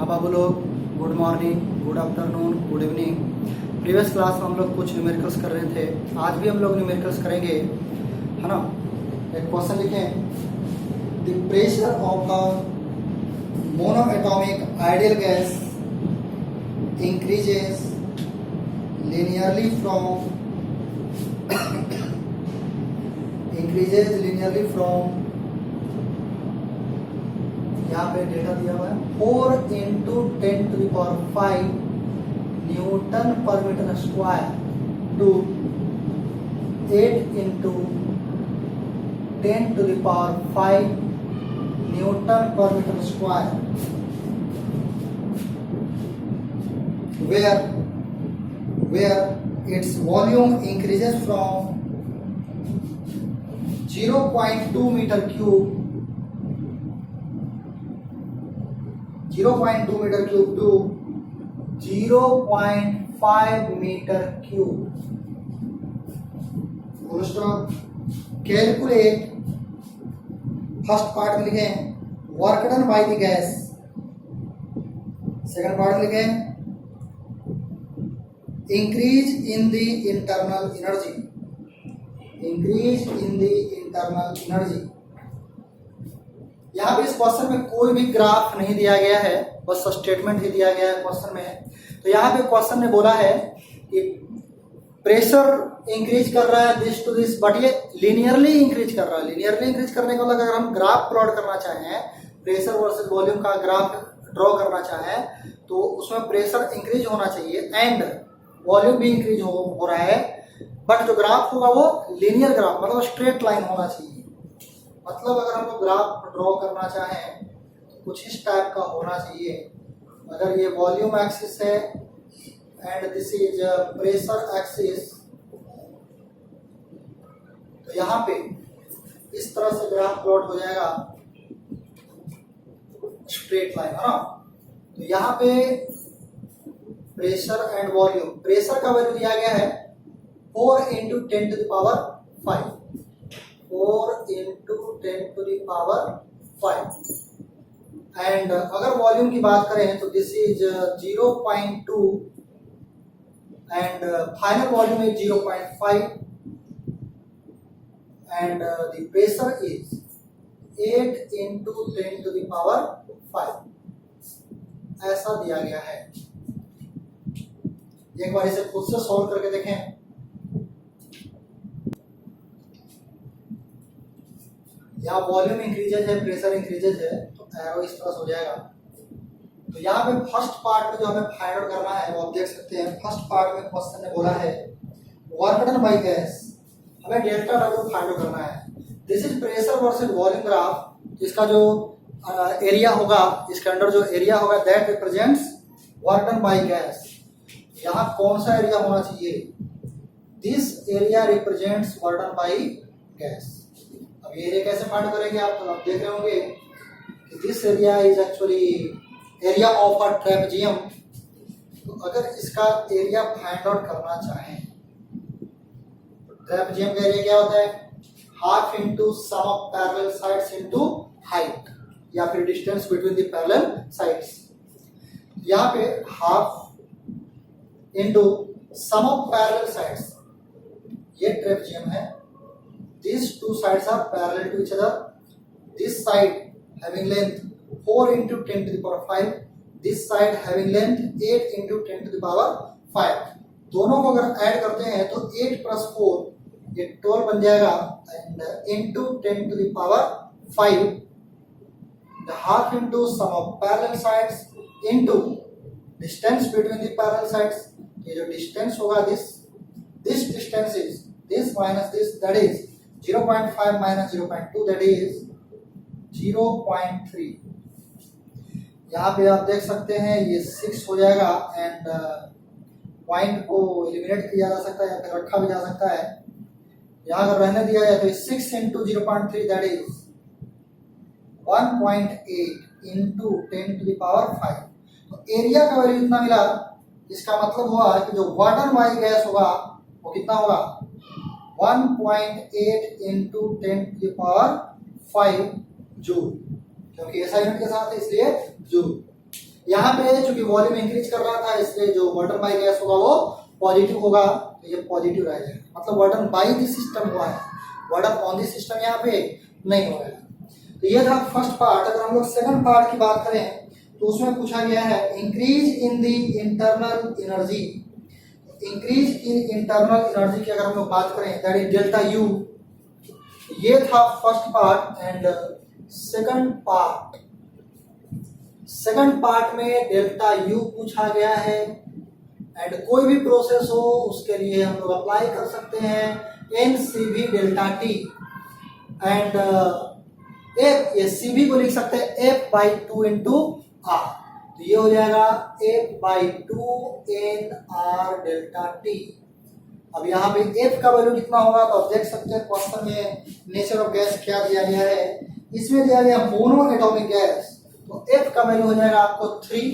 अब आप लोग good morning, good afternoon, good evening. Previous class में हम लोग कुछ न्यूमेरिकल्स कर रहे थे, आज भी हम लोग न्यूमेरिकल्स करेंगे, है ना। एक क्वेश्चन लिखें, the pressure of a monoatomic ideal gas increases linearly from यहाँ पे डेटा दिया हुआ है 4 into 10 to the power 5 newton पर metre square to 8 into 10 to the power 5 newton पर metre square, where its volume increases from 0.2 meter cube to 0.5 meter cube. Full stop. Calculate, first part में लिखें work done by the gas, second part में लिखें increase in the internal energy. यहाँ पे इस question में कोई भी ग्राफ नहीं दिया गया है, बस स्टेटमेंट ही दिया गया है क्वेश्चन में। तो यहाँ पे क्वेश्चन ने बोला है कि प्रेशर इंक्रीज कर रहा है दिस टू दिस, बट ये लीनियरली इंक्रीज कर रहा है। लीनियरली इंक्रीज करने का मतलब अगर हम ग्राफ प्लॉट करना चाहें, प्रेशर वर्सेस वॉल्यूम का ग्राफ ड्रॉ करना चाहें, तो उसमें प्रेशर इंक्रीज होना चाहिए एंड वॉल्यूम भी इंक्रीज हो रहा है, बट जो ग्राफ होगा वो लीनियर ग्राफ, मतलब स्ट्रेट लाइन होना चाहिए। मतलब अगर हम लोग ग्राफ ड्रॉ करना चाहें तो कुछ इस टाइप का होना चाहिए। अगर ये वॉल्यूम एक्सिस है and this is pressure axis, तो यहाँ पे इस तरह से ग्राफ प्लॉट हो जाएगा, स्ट्रेट लाइन, है ना। तो यहाँ पे प्रेशर एंड वॉल्यूम, प्रेशर का वैल्यू दिया गया है 4 into 10 to the power 5, 4 into 10 to the power 5, and अगर वॉल्यूम की बात करें तो this is 0.2 and final volume is 0.5 and the pressure is 8 into 10 to the power 5, ऐसा दिया गया है। एक बार इसे खुद से सॉल्व करके देखें। यहाँ वॉल्यूम इंक्रीजेज है, प्रेशर इंक्रीजेज है, तो एरो इस तरह से हो जाएगा। तो यहाँ पे फर्स्ट पार्ट में जो हमें फाइंड आउट करना है वो आप देख सकते हैं। फर्स्ट पार्ट में क्वेश्चन ने बोला है वर्क डन बाय गैस, हमें डेल्टा डब्ल्यू फाइंड आउट करना है। This is pressure versus volume graph. इसका जो एरिया होगा, इसके अंदर जो एरिया होगा that represents work done by gas. यहाँ कौन सा एरिया होना चाहिए? This area represents work done by gas. अब ये एरिया कैसे फाइंड करेंगे आप? तो आप देख रहे होंगे कि this area is actually area of a trapezium. तो अगर इसका एरिया फाइंड आउट करना चाहें तो ट्रेपेजियम का एरिया क्या होता है? Half into sum of parallel sides into height, या फिर distance between the parallel sides. यहाँ पे half into sum of parallel sides, ये ट्रेपेजियम है। These two sides are parallel to each other. This side having length 4 into 10 to the power 5. This side having length 8 into 10 to the power 5. दोनों को अगर add करते हैं तो 8 plus 4 ये 12 बन जाएगा and into 10 to the power 5. The half into sum of parallel sides into distance between the parallel sides. ये जो distance होगा this distance is this minus this, that is 0.5 minus 0.2, that is 0.3। यहाँ पे आप देख सकते हैं ये 6 हो जाएगा एंड पॉइंट को एलिमिनेट किया जा सकता है या फिर रखा भी जा सकता है। यहाँ अगर रहने दिया जाए तो 6 into 0.3, that is 1.8 into 10 to the power 5। तो एरिया का वैल्यू इतना मिला, इसका मतलब हुआ कि जो वाटर बाय गैस होगा वो कितना होगा? 1.8 into 10 to the power 5 joule, क्योंकि ऐसा यूनिट के साथ है इसलिए जूल। यहाँ पे चूंकि वॉल्यूम इंक्रीज कर रहा था इसलिए जो वाटर बाय गैस होगा वो पॉजिटिव होगा, तो ये पॉजिटिव रहेगा, मतलब वाटर बाय द सिस्टम हुआ है, वाटर ऑन द सिस्टम यहाँ पे नहीं होगा। तो ये था फर्स्ट पार्ट। अगर हम लोग सेकंड पार्ट की बात करें तो उसमें पूछा गया है increase in the internal energy. Increase in internal energy की अगर हम लोग बात करें दैट इज डेल्टा यू। ये था first part. And second part में डेल्टा यू पूछा गया है। एंड कोई भी प्रोसेस हो उसके लिए हम लोग अप्लाई कर सकते हैं N C V delta T. And F, ये सी वी को लिख सकते हैं F by two into R, तो ये हो जाएगा F by two N R delta T. अब यहाँ पे एफ का वैल्यू कितना होगा तो आप देख सकते हैं क्वेश्चन में नेचर ऑफ गैस क्या दिया गया है। इसमें दिया गया मोनो एटॉमिक गैस, तो एफ का वैल्यू हो जाएगा आपको 3,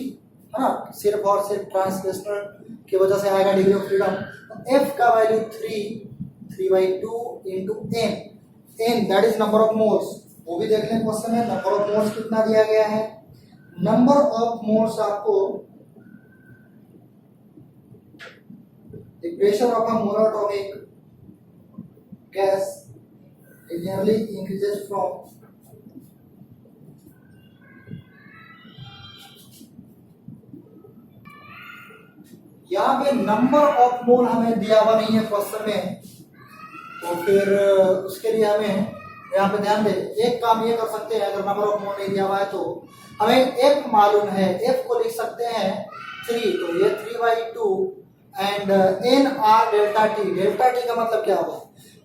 है ना, सिर्फ और सिर्फ ट्रांसलेशनल की वजह से आएगा डिग्री ऑफ फ्रीडम। तो एफ का value 3/2 into N that is number of moles. वो भी देख लें क्वेश्चन में नंबर ऑफ मोल्स कितना दिया गया है। नंबर ऑफ मोल्स आपको the pressure of a monatomic gas linearly increases from यहाँ पे नंबर ऑफ मोल हमें दिया हुआ नहीं है क्वेश्चन में, तो फिर उसके लिए हमें यहाँ पे ध्यान दे। एक काम ये कर सकते हैं, अगर नंबर ऑफ मोल नहीं दिया हुआ है तो हमें एफ मालूम है, एफ को लिख सकते हैं 3, तो ये 3/2 and N R delta T. Delta T का मतलब क्या होगा,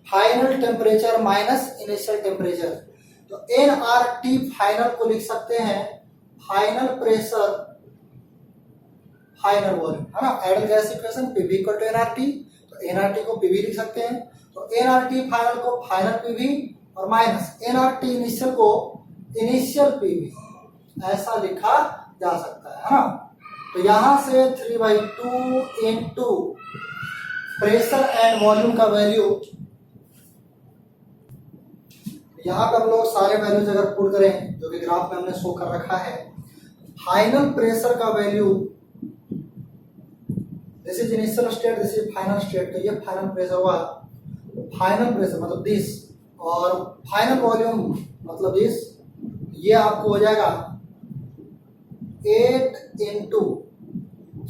final temperature minus initial temperature. तो एन आर टी फाइनल को लिख सकते हैं फाइनल प्रेशर फाइनल वॉल्यूम, है ना, ideal gas equation PV equal to NRT. तो एनआरटी को पीवी लिख सकते हैं, तो एनआरटी फाइनल को फाइनल पीवी और माइनस एनआरटी इनिशियल को इनिशियल पीवी, ऐसा लिखा जा सकता है ना। तो यहां से 3/2 इंटू प्रेशर एंड वॉल्यूम का वैल्यू, यहां पर हम लोग सारे वैल्यूज अगर पुट करें जो कि ग्राफ में हमने शो कर रखा है, फाइनल प्रेशर का value, this is initial state, this is final state, तो ये फाइनल प्रेशर हुआ, फाइनल प्रेशर मतलब दिस, और फाइनल वॉल्यूम मतलब दिस, ये आपको हो जाएगा 8 इंटू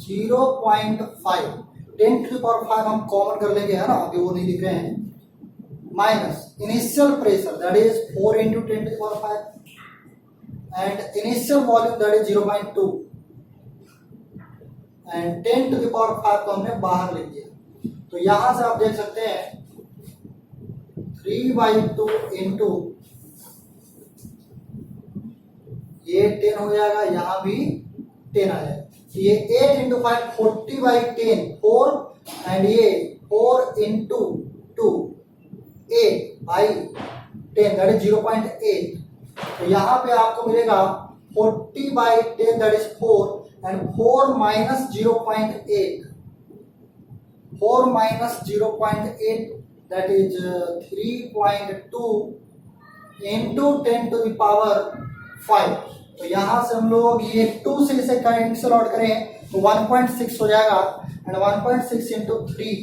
0.5, 10⁵ हम कॉमन कर लेंगे, है ना, अभी वो नहीं लिख रहे हैं, minus initial pressure that is 4 into 10⁵ and initial volume that is 0.2 and 10⁵ को हमने बाहर ले लिया। तो यहां से आप देख सकते हैं 3/2 इंटू ये 10 हो जाएगा, यहां भी 10 आ जाएगा, तो ये 8 इंटू 5 40/10 4 एंड ये 4 इंटू 2 8/10 दैट इज 0.8। तो यहाँ पे आपको मिलेगा 40/10 that is 4 and 4 minus 0.8, 4 minus 0.8 that is 3.2 into 10⁵। तो यहां से हम लोग ये 2 से इसे कैंसिल आउट करें तो 1.6 हो जाएगा एंड 1.6 इंटू 3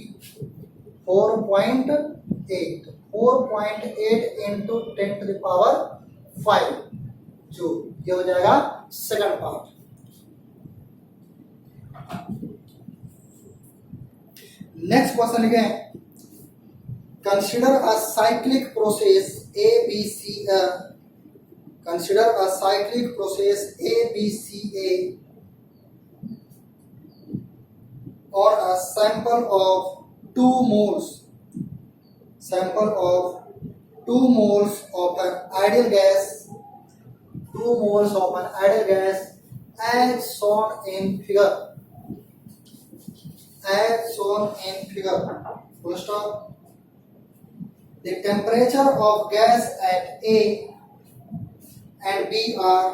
4.8, 4.8 इंटू 10⁵, जो ये हो जाएगा सेकंड पार्ट। नेक्स्ट क्वेश्चन लिखें, consider a cyclic process ABCA, consider a cyclic process ABCA or a sample of 2 moles of an ideal gas, 2 moles of an ideal gas as shown in figure, full stop. The temperature of gas at A and B are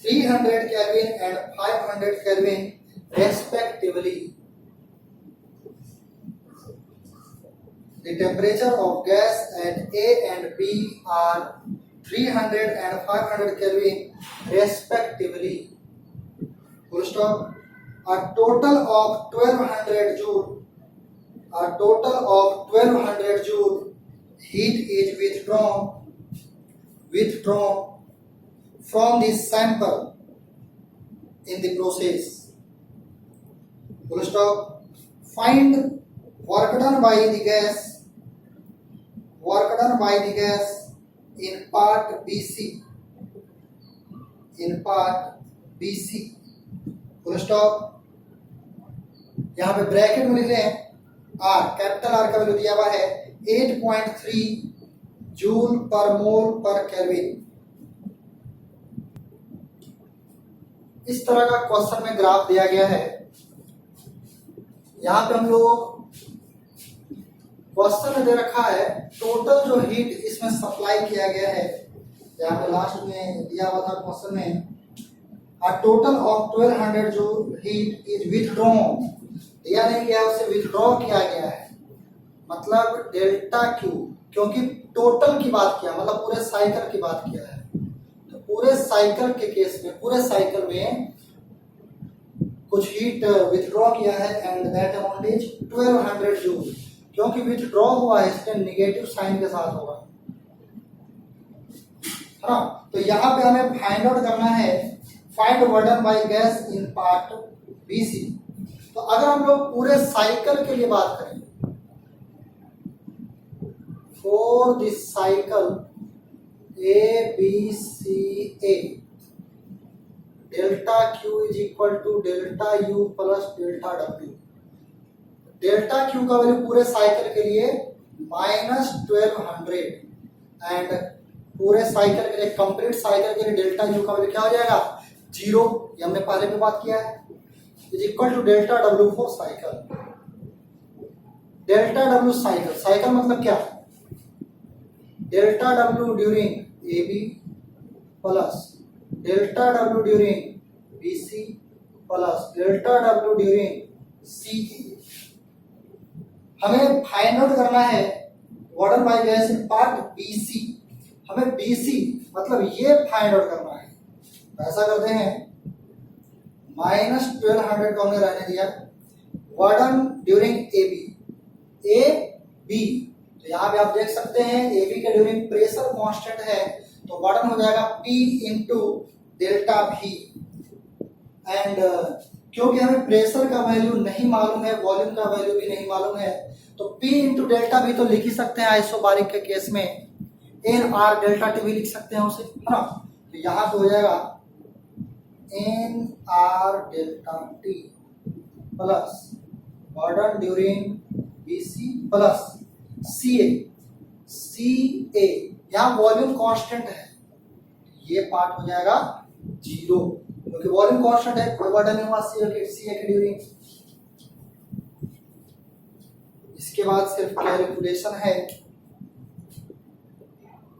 300 Kelvin and 500 Kelvin respectively. The temperature of gas at A and B are 300 and 500 Kelvin respectively. full stop. A total of 1200 joule, a total of 1200 joule heat is withdrawn from the sample in the process. Full stop. Find work done by the gas in part BC. Full stop. यहाँ पे bracket में लिख रहे हैं are, capital R का value दिया हुआ है 8.3 जूल पर मोल पर केल्विन. इस तरह का क्वेश्चन में ग्राफ दिया गया है. यहाँ पे हम लोग क्वेश्चन में दे रखा है टोटल जो हीट इसमें सप्लाई किया गया है. यहाँ पे लास्ट में दिया हुआ था क्वेश्चन में a total of 1200 joule heat is withdrawn. दिया नहीं गया, उसे विथड्रॉ किया गया है. मतलब डेल्टा क्यू, क्योंकि टोटल की बात किया मतलब पूरे साइकिल की बात किया है. तो पूरे साइकिल के केस में, पूरे साइकिल में कुछ हीट विथड्रॉ किया है and that amount is 1200 joule. क्योंकि विथड्रॉ हुआ है इसलिए निगेटिव साइन के साथ होगा, है ना. तो यहाँ पे हमें फाइंड आउट करना है find work done by gas in part BC. तो अगर हम लोग पूरे साइकिल के लिए बात करें, for this cycle A B C A, delta Q is equal to delta U plus delta W. Delta Q का वैल्यू पूरे साइकिल के लिए -1200 एंड पूरे साइकिल के लिए, कंप्लीट साइकिल के लिए डेल्टा यू का वैल्यू क्या हो जाएगा 0. ये हमने पहले भी बात किया है. Is equal to delta W for cycle. Delta W cycle, cycle मतलब क्या, delta W during A B plus delta W during B C plus delta W during C. हमें फाइंड आउट करना है work done by gas in part BC. हमें BC मतलब ये find out करना है. तो ऐसा करते हैं -1200 को हमने रहने दिया. Work done during A B. तो यहाँ पे आप देख सकते हैं ए बी के ड्यूरिंग प्रेशर कांस्टेंट है, तो वर्क डन हो जाएगा P into delta V. And क्योंकि हमें प्रेशर का वैल्यू नहीं मालूम है, वॉल्यूम का वैल्यू भी नहीं मालूम है, तो P इंटू डेल्टा भी तो लिख ही सकते हैं आइसोबारिक के केस में. एन आर डेल्टा टी भी लिख सकते हैं उसे, है ना. तो यहाँ पे हो जाएगा n R delta T plus work done during B C plus C A. यहाँ वॉल्यूम कांस्टेंट है, ये पार्ट हो जाएगा 0 क्योंकि वॉल्यूम कांस्टेंट है, कोई वर्क डन नहीं हुआ सी ए के ड्यूरिंग. इसके बाद सिर्फ कैलकुलेशन है.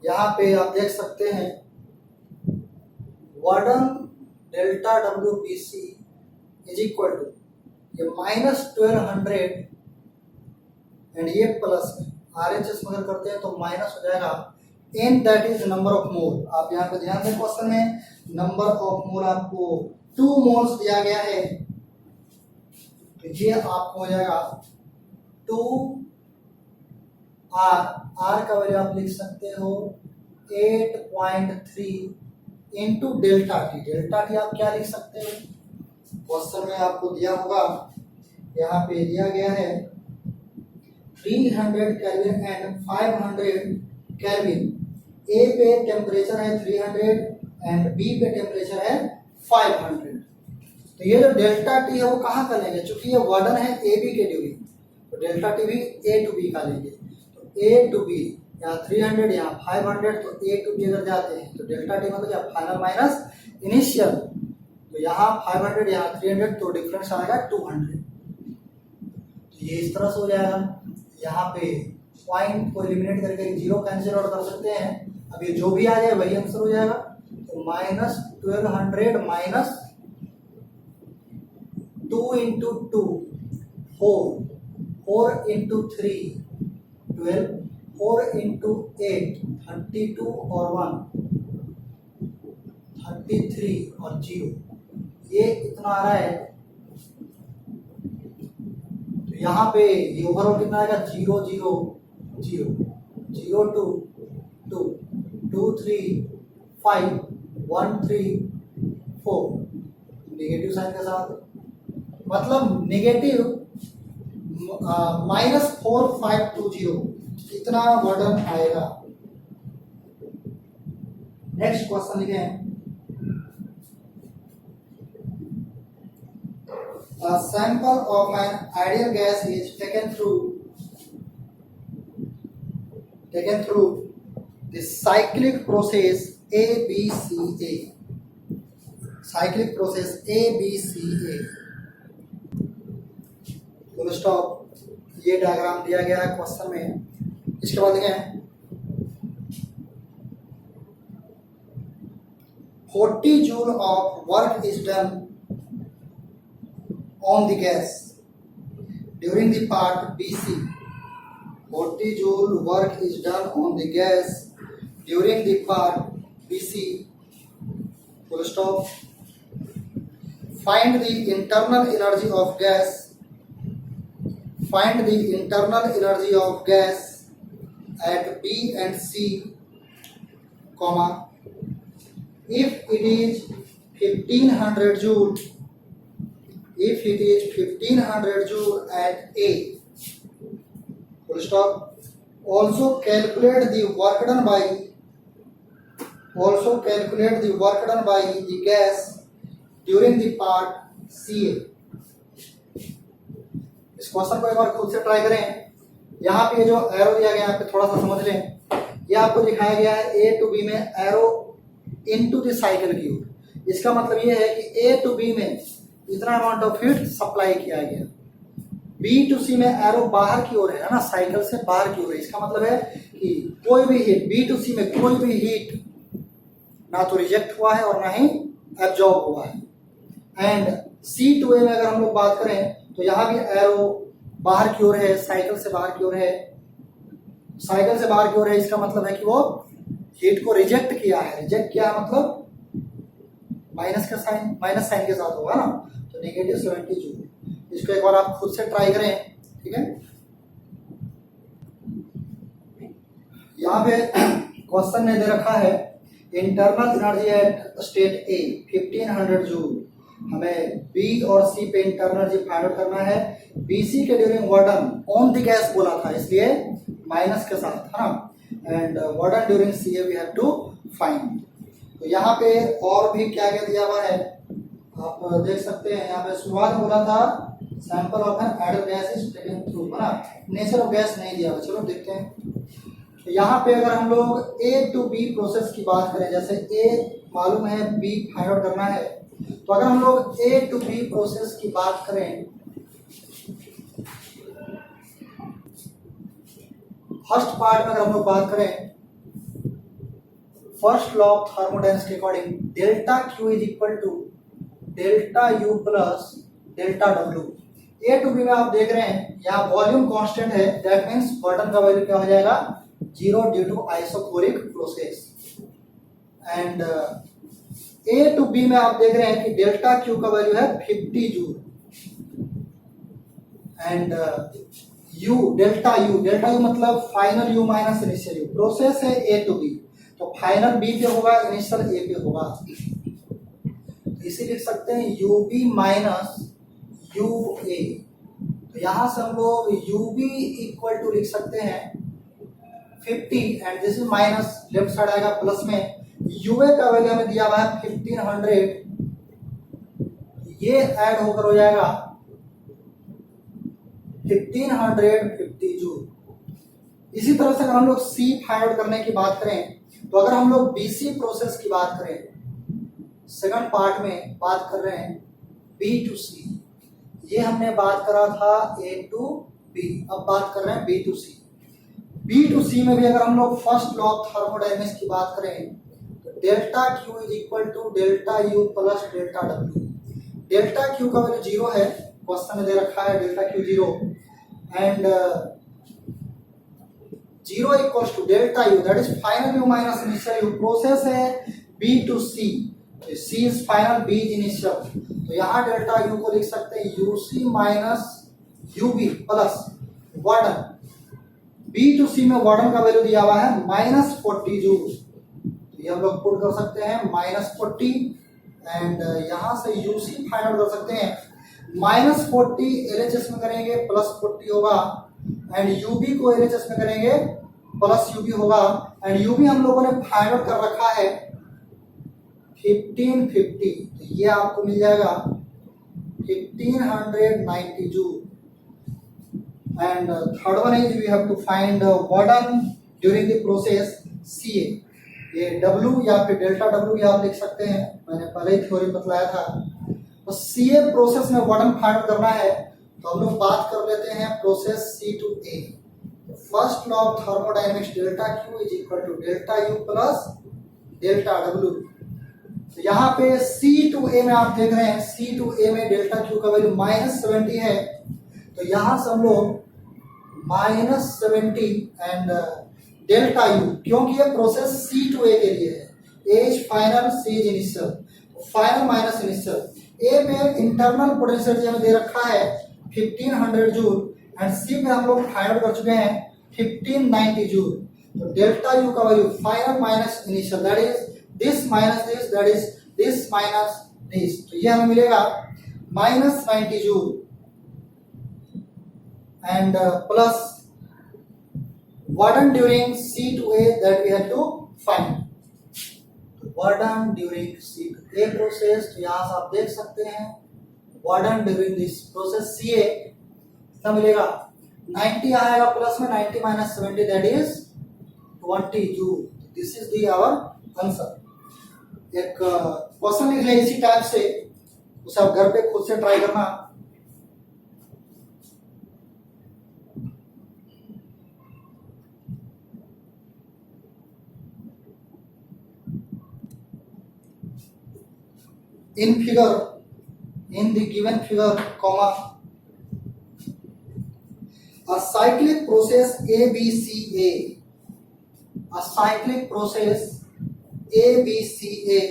यहाँ पे आप देख सकते हैं work done delta W B C is equal to ये -1200 एंड ये प्लस में RHS मगर करते हैं तो माइनस हो जाएगा N, that is number of mole. आप यहाँ पे ध्यान दें क्वेश्चन में नंबर ऑफ मोल आपको 2 मोल्स दिया गया है, तो ये आपको हो जाएगा 2 आर का वैल्यू आप लिख सकते हो 8.3 into delta T. Delta T आप क्या लिख सकते हो, क्वेश्चन में आपको दिया होगा, यहाँ पे दिया गया है 300 केल्विन एंड 500 केल्विन. ए पे टेम्परेचर है 300 एंड बी पे टेम्परेचर है 500. तो ये जो डेल्टा टी है वो कहाँ का लेंगे, चूंकि ये वर्क डन है ए बी के ड्यूरिंग, तो डेल्टा टी भी ए टू बी का लेंगे. तो ए टू बी यहाँ 300 यहाँ 500, तो ए टू बी अगर जाते हैं तो डेल्टा टी मतलब क्या फाइनल माइनस इनिशियल. तो यहाँ 500 यहाँ 300, तो डिफरेंस आएगा 200. तो ये इस तरह से हो जाएगा. यहाँ पे पॉइंट को एलिमिनेट करके 0 कैंसिल आउट कर सकते हैं. अब ये जो भी आ जाए वही आंसर हो जाएगा. तो -1200 माइनस 2 इंटू 2 4 इंटू 3 12 4 इंटू 8 32 और 1 33 और 0. ये इतना आ रहा है, तो यहाँ पे ये ओवरऑल कितना आएगा 0 0 0 0 2 2 2 3 5 1 3 4 नेगेटिव साइन के साथ, मतलब नेगेटिव -4520 इतना वर्डन आएगा। नेक्स्ट क्वेश्चन लिखें, a sample of an ideal gas is taken through the cyclic process ABCA, cyclic process ABCA। Full stop, ये डायग्राम दिया गया है क्वेश्चन में। इसके बाद देखें 40 joule of work is done on the gas during the part BC. 40 joule work is done on the gas during the part BC. Full stop. Find the internal energy of gas. Find the internal energy of gas at B and C, comma. If it is 1500 joule. If it is 1500 joule at A, full stop. Also calculate the work done by the gas during the part CA। इस question को एक बार खुद से try करें। यहाँ पे जो arrow दिया गया है, यहाँ पे थोड़ा सा समझ लें। ये आपको दिखाया गया है A to B में एरो इनटू द साइकिल की ओर। इसका मतलब ये है कि A to B में इतना अमाउंट ऑफ हीट सप्लाई किया गया, B to C में एरो बाहर की ओर है ना, साइकिल से बाहर की ओर है। इसका मतलब है कि कोई भी हीट B to C में कोई भी हीट ना तो रिजेक्ट हुआ है और ना ही एब्जॉर्ब हुआ है। एंड C to A में अगर हम लोग बात करें तो यहाँ भी एरो बाहर की ओर है, साइकिल से बाहर की ओर है। साइकिल से बाहर की ओर है, इसका मतलब है कि वो हीट को रिजेक्ट किया है। रिजेक्ट किया है मतलब माइनस साइन के साथ होगा ना, तो नेगेटिव 70 जूल। इसको एक बार आप खुद से ट्राई करें, ठीक है। यहाँ पे क्वेश्चन ने दे रखा है internal energy at state A 1500 joule. हमें बी और सी पे इंटरनल एनर्जी फाइंड आउट करना है। बीसी के during work done on the gas बोला था, इसलिए माइनस के साथ है ना। And work done during C we have to find. तो यहाँ पे और भी क्या क्या दिया हुआ है आप देख सकते हैं। यहाँ पे शुरुआत बोला था sample of an ideal gas is taken through, है ना। नेचर ऑफ गैस नहीं दिया हुआ, चलो देखते हैं। तो यहाँ पे अगर हम लोग A to B प्रोसेस की बात करें, जैसे A मालूम है B फाइंड आउट करना है, तो अगर हम लोग A to B प्रोसेस की बात करें, फर्स्ट पार्ट में अगर हम लोग बात करें, फर्स्ट लॉ ऑफ थर्मोडायनेमिक्स के according delta Q is equal to delta U plus delta W। A to B में आप देख रहे हैं यहाँ वॉल्यूम कांस्टेंट है, दैट मींस बर्टन का वैल्यू क्या हो जाएगा 0 due to isochoric process. And A to B में आप देख रहे हैं कि डेल्टा Q का वैल्यू है 50 जूल। एंड डेल्टा U मतलब final U minus initial U। Process है A to B, तो फाइनल B पे होगा, इनिशियल A पे होगा। तो इसे लिख सकते हैं UB माइनस UA। तो यहां से हम लोग UB इक्वल टू लिख सकते हैं 50 and this is minus, left side आएगा प्लस में। UA का वैल्यू हमें दिया हुआ है 1500, ये ऐड होकर हो जाएगा 1550 जूल। इसी तरह से अगर हम लोग C फाइंड आउट करने की बात करें, तो अगर हम लोग BC प्रोसेस की बात करें, सेकंड पार्ट में बात कर रहे हैं B to C। ये हमने बात करा था A to B, अब बात कर रहे हैं B to C। B to C में भी अगर हम लोग फर्स्ट लॉ ऑफ थर्मोडायनेमिक्स की बात करें, तो delta Q is equal to delta U plus delta W। Delta Q का वैल्यू 0 है, क्वेश्चन में दे रखा है delta Q 0 and 0 equals to delta U, that is final U minus initial U। Process है B to C, C is final, B is initial. तो यहाँ delta U को लिख सकते हैं UC minus UB plus work done. B to C में warden का value दिया हुआ है -40 जूल, तो ये हम लोग पुट कर सकते हैं -40 एंड यहाँ से यूसी फाइंड आउट कर सकते हैं। -40 एलएचएस में करेंगे +40 होगा एंड यूबी को एलएचएस में करेंगे प्लस यूबी होगा एंड यूबी हम लोगों ने फाइंड आउट कर रखा है 1550, तो ये आपको मिल जाएगा 1590 joule. And third one is we have to find work done during the process CA. ये W या फिर डेल्टा W भी आप लिख सकते हैं, मैंने पहले ही थ्योरी बतलाया था। तो सीए प्रोसेस में वार्डन फाइंड आउट करना है, तो हम लोग बात कर लेते हैं process C to A। First law of thermodynamics delta Q is equal to delta U plus delta W। तो यहाँ पे C टू A में आप देख रहे हैं C टू A में डेल्टा Q का वैल्यू -70 है, तो यहाँ से हम लोग -70 एंड डेल्टा U, क्योंकि ये प्रोसेस C टू A के लिए है, A is final, C is initial, final minus initial. A में इंटरनल पोटेंशियल हमें दे रखा है 1500 जूल एंड C में हम लोग फाइंड आउट कर चुके हैं 1590 जूल। तो डेल्टा U का value final minus initial, that is this minus this, that is this minus this, तो ये हमें मिलेगा -90 joule and plus Warden during C to A that we have to find. Warden during C to A process, तो यहाँ से आप देख सकते हैं Warden during this process CA कितना मिलेगा 90 आएगा प्लस में 90 minus 70 that is 20 joule. This is the our answer. एक क्वेश्चन लिख लें इसी टाइप से, उसे आप घर पे खुद से ट्राई करना। In figure, in the given figure, comma, a cyclic process ABCA, a cyclic process ABCA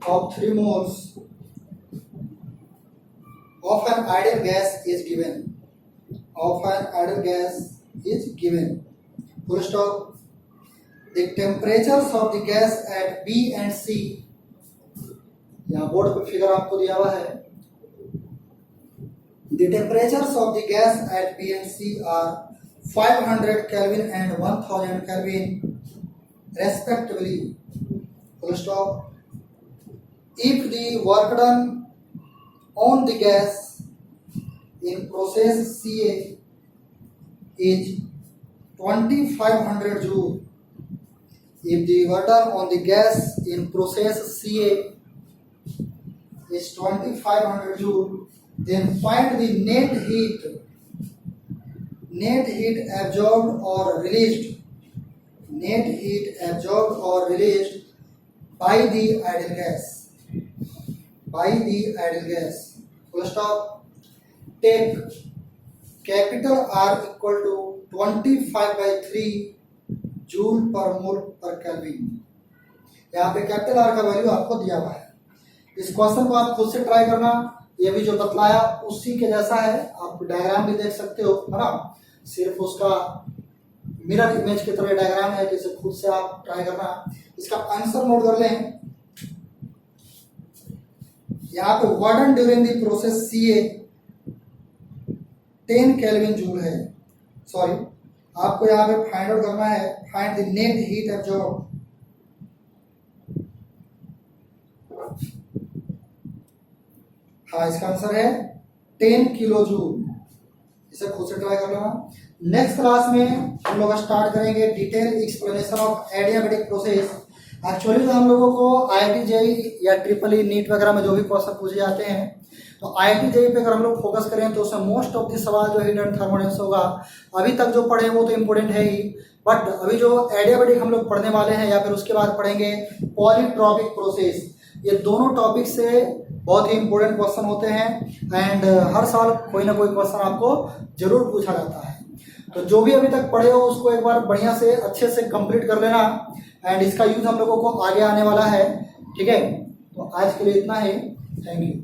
of 3 moles of an ideal gas is given. Of an ideal gas is given. Full stop. The temperatures of the gas at B and C, यहाँ board पे figure आपको दिया हुआ है। The temperatures of the gas at B and C are 500 Kelvin and 1000 Kelvin respectively. Full stop. If the work done on the gas in process CA is 2500 joule, if the work done on the gas in process CA is 2500 joule, then find the net heat absorbed or released, net heat absorbed or released by the ideal gas, by the ideal gas. Full stop. Take capital R equal to 25/3 joule पर mole पर kelvin. यहाँ पे capital R का value आपको दिया हुआ है। इस क्वेश्चन को आप खुद से ट्राई करना, ये भी जो बतलाया उसी के जैसा है, आप डायग्राम भी देख सकते हो, है ना, सिर्फ उसका मिरर इमेज की तरह डायग्राम है, जिसे खुद से आप ट्राई करना। इसका आंसर नोट कर लें। यहाँ पे warden during the process CA 10 kelvin joule है। सॉरी, आपको यहाँ पे फाइंड आउट करना है, find the net heat absorb. हाँ, इसका आंसर है 10 किलो जूल। इसे खुद से ट्राई कर लेना। नेक्स्ट क्लास में हम लोग स्टार्ट करेंगे detail explanation of adiabatic process. Actually तो हम लोगों को IIT JEE या ट्रिपल नीट वगैरह में जो भी क्वेश्चन पूछे जाते हैं, तो IIT JEE पे अगर हम लोग फोकस करें तो उसमें मोस्ट ऑफ दी सवाल जो हीट एंड थर्मोडायनेमिक्स होगा। अभी तक जो पढ़े हैं वो तो इम्पोर्टेंट है ही, बट अभी जो एडियाबैटिक हम लोग पढ़ने वाले हैं या फिर उसके बाद पढ़ेंगे पॉलीट्रॉपिक प्रोसेस, ये दोनों टॉपिक से बहुत ही इंपॉर्टेंट क्वेश्चन होते हैं एंड हर साल कोई ना कोई क्वेश्चन आपको जरूर पूछा जाता है। तो जो भी अभी तक पढ़े हो उसको एक बार बढ़िया से अच्छे से कंप्लीट कर लेना एंड इसका यूज हम लोगों को आगे आने वाला है। ठीक है, तो आज के लिए इतना ही। Thank you.